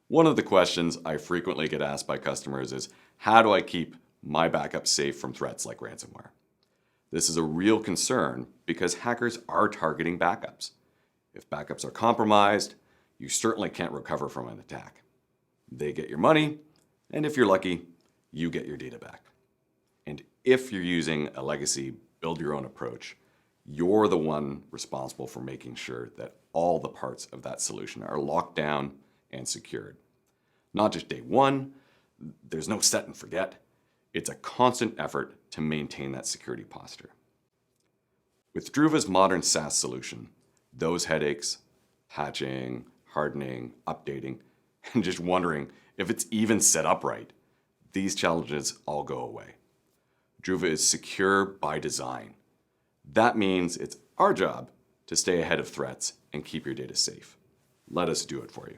One of the questions I frequently get asked by customers is, how do I keep my backup safe from threats like ransomware? This is a real concern because hackers are targeting backups. If backups are compromised, you certainly can't recover from an attack. They get your money, and if you're lucky, you get your data back. And if you're using a legacy build-your-own approach, you're the one responsible for making sure that all the parts of that solution are locked down and secured. Not just day one, there's no set and forget. It's a constant effort to maintain that security posture. With Druva's modern SaaS solution, those headaches, patching, hardening, updating, and just wondering if it's even set up right, these challenges all go away. Druva is secure by design. That means it's our job to stay ahead of threats and keep your data safe. Let us do it for you.